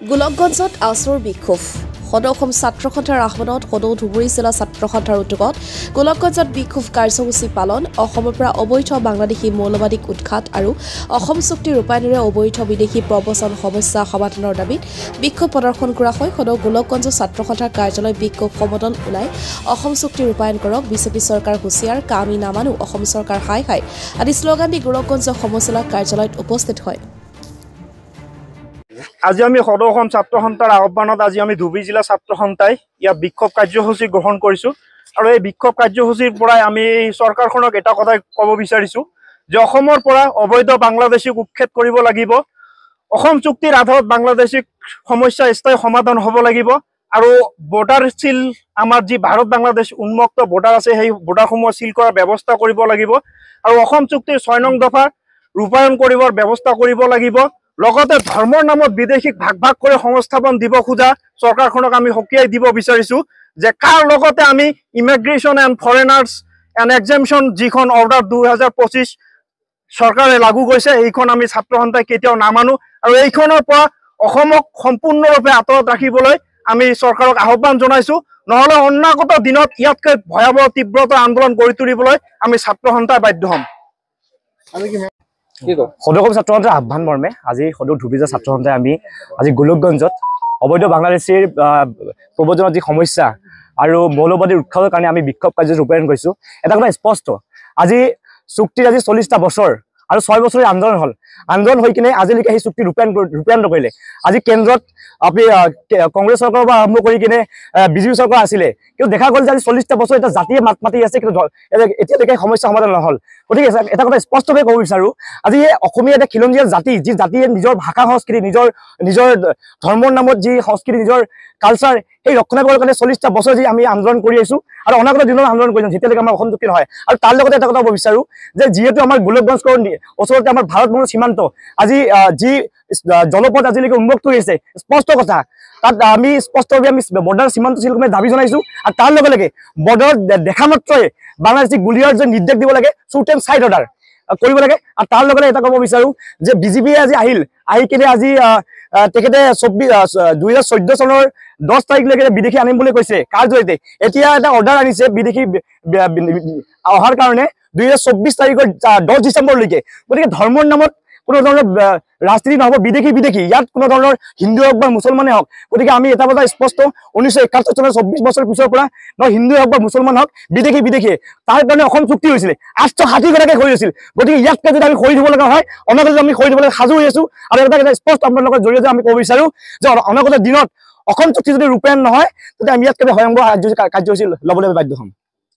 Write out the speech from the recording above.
গোলকগঞ্জত আছুৰ বিক্ষোভ সদৌ অসম ছাত্ৰ সন্থাৰ আহ্বানত সদৌ ধুবুৰী জিলা ছাত্ৰ সন্থাৰ উদ্যোগত গোলকগঞ্জত বিক্ষোভ কাৰ্যসূচী পালন অসমৰ পৰা অবৈধ বাংলাদেশী মৌলবাদীক উৎখাত আৰু অসম চুক্তি ৰূপায়ণেৰে অবৈধ বিদেশী প্ৰৱচন সমস্যা সমাধানৰ দাবীত বিক্ষোভ প্ৰদৰ্শন কৰা হয় সদৌ গোলকগঞ্জ ছাত্ৰ সন্থাৰ কাৰ্যালয় বিক্ষোভ সমদল ওলাই অসম চুক্তি ৰূপায়ণ কৰক বিজেপি চৰকাৰ হুঁচিয়াৰ কামি নামানো অসম চৰকাৰ হাই হাই আদি শ্লোগান দি গোলকগঞ্জ সমষ্টিলা কাৰ্যালয়ত উপস্থিত হয়। আজি আমি সদৌ অসম ছাত্ৰ সন্থাৰ আহ্বানত আজি আমি ধুবুৰী জিলা ছাত্ৰ সন্থাই ইয়াত বিক্ষোভ কাৰ্যসূচী গ্ৰহণ কৰিছোঁ আৰু এই বিক্ষোভ কাৰ্যসূচীৰ পৰাই আমি চৰকাৰখনক এটা কথাই ক'ব বিচাৰিছোঁ যে অসমৰ পৰা অবৈধ বাংলাদেশীক উৎখাত কৰিব লাগিব, অসম চুক্তিৰ আধাৰত বাংলাদেশীক সমস্যা স্থায়ী সমাধান হ'ব লাগিব আৰু বৰ্ডাৰ চিল আমাৰ যি ভাৰত বাংলাদেশ উন্মুক্ত বৰ্ডাৰ আছে সেই বৰ্ডাৰসমূহ চিল কৰাৰ ব্যৱস্থা কৰিব লাগিব আৰু অসম চুক্তিৰ ৬ নং দফা ৰূপায়ণ কৰিবৰ ব্যৱস্থা কৰিব লাগিব। লগতে ধৰ্মৰ নামত বিদেশীক ভাগ ভাগ কৰি সংস্থাপন দিব খোজা চৰকাৰখনক আমি সকীয়াই দিব বিচাৰিছোঁ যে কাৰ লগতে আমি ইমিগ্ৰেশ্যন এণ্ড ফৰেনাৰ্ছ এণ্ড এক্সামশ্যন যিখন অৰ্ডাৰ 2025 চৰকাৰে লাগু কৰিছে এইখন আমি ছাত্ৰ সন্থাই কেতিয়াও নামানো আৰু এইখনৰ পৰা অসমক সম্পূৰ্ণৰূপে আঁতৰত ৰাখিবলৈ আমি চৰকাৰক আহ্বান জনাইছোঁ। নহ'লে অনাগত দিনত ইয়াতকৈ ভয়াৱহ তীব্ৰতা আন্দোলন গঢ়ি তুলিবলৈ আমি ছাত্ৰ সন্থাই বাধ্য হ'ম। সদৌ অসম ছাত্ৰ সন্থাৰ আহ্বান মৰ্মে আজি সদৌ ধুবুৰী জিলা ছাত্ৰ সন্থাই আমি আজি গোলকগঞ্জত অবৈধ বাংলাদেশীৰ প্ৰব্ৰজনৰ যি সমস্যা আৰু মৌলবাদীৰ উৎখাতৰ কাৰণে আমি বিক্ষোভ কাৰ্য ৰূপায়ণ কৰিছোঁ। এটা কথা স্পষ্ট, আজি চুক্তিৰ আজি 40টা বছৰ আৰু 6 বছৰীয়া আন্দোলন হ'ল, আন্দোলন হৈ কিনে আজিলৈকে সেই চুক্তি ৰূপায়ণ নকৰিলে। আজি কেন্দ্ৰত আপুনি কংগ্ৰেছ চৰকাৰৰ পৰা আৰম্ভ কৰি কিনে বিজেপি চৰকাৰ আছিলে, কিন্তু দেখা গ'ল যে আজি 40টা বছৰ এটা জাতিয়ে মাত মাতি আছে কিন্তু এতিয়ালৈকে সমস্যা সমাধান নহ'ল। গতিকে এটা কথা স্পষ্টভাৱে ক'ব বিচাৰোঁ, আজি অসমীয়া এটা খিলঞ্জীয়া জাতি যি জাতিয়ে নিজৰ ভাষা সংস্কৃতি নিজৰ ধৰ্মৰ নামত যি সংস্কৃতি নিজৰ কালচাৰ সেই ৰক্ষণাবেক্ষণৰ কাৰণে 40টা বছৰ যি আমি আন্দোলন কৰি আহিছোঁ আৰু অনাগত দিনত আন্দোলন কৰি যাম যেতিয়ালৈকে আমাৰ অসম চুক্তি নহয়। আৰু তাৰ লগতে এটা কথা ক'ব বিচাৰোঁ যে যিহেতু আমাৰ গোলকগঞ্জৰ ওচৰতে আমাৰ ভাৰতবৰ্ষৰ সীমান্ত, আজি যি জলপথ আজিলৈকে উন্মুক্ত হৈ আছে, স্পষ্ট কথা তাত আমি স্পষ্টভাৱে আমি বৰ্ডাৰ সীমান্ত চিল কৰি দাবী জনাইছোঁ আৰু তাৰ লগে লগে বৰ্ডাৰত দেখা মাত্ৰই বাংলাদেশী গুলিয়াৰ যে নিৰ্দেশ দিব লাগে শ্বুট এণ্ড চাইড অৰ্ডাৰ কৰিব লাগে। আৰু তাৰ লগে লগে এটা ক'ব বিচাৰোঁ যে বিজেপিয়ে আজি আহি কিনে আজি তেখেতে 2014 চনৰ 10 তাৰিখলৈকে বিদেশী আনিম বুলি কৈছে, কাৰ জৰিয়তে এতিয়া এটা অৰ্ডাৰ আনিছে বিদেশী অহাৰ কাৰণে 2024 তাৰিখৰ 10 ডিচেম্বৰলৈকে। গতিকে ধৰ্মৰ নামত কোনো ধৰণৰ ৰাজনীতি নহ'ব, বিদেশী ইয়াত কোনো ধৰণৰ হিন্দু হওক বা মুছলমানে হওক। গতিকে আমি এটা কথা স্পষ্ট, 1971 চনৰ 24 বছৰ পিছৰ পৰা হিন্দুৱে হওক বা মুছলমান হওক বিদেশী তাৰ কাৰণে অসম চুক্তি হৈছিলে 860 গৰাকীয়ে খৰি হৈছিল। গতিকে ইয়াতকৈ যদি আমি খৰি দিব লগা হয় অনাগত আমি খৰি দিবলৈ সাজু হৈ আছোঁ। আৰু এটা স্পষ্ট আপোনালোকৰ জৰিয়তে আমি ক'ব বিচাৰোঁ যে অনাগত দিনত অসম চুক্তি যদি ৰূপায়ণ নহয় তেতিয়া আমি ইয়াতকৈ ভয়ংকৰ কাৰ্যসূচী ল'বলৈ বাধ্য হ'ম।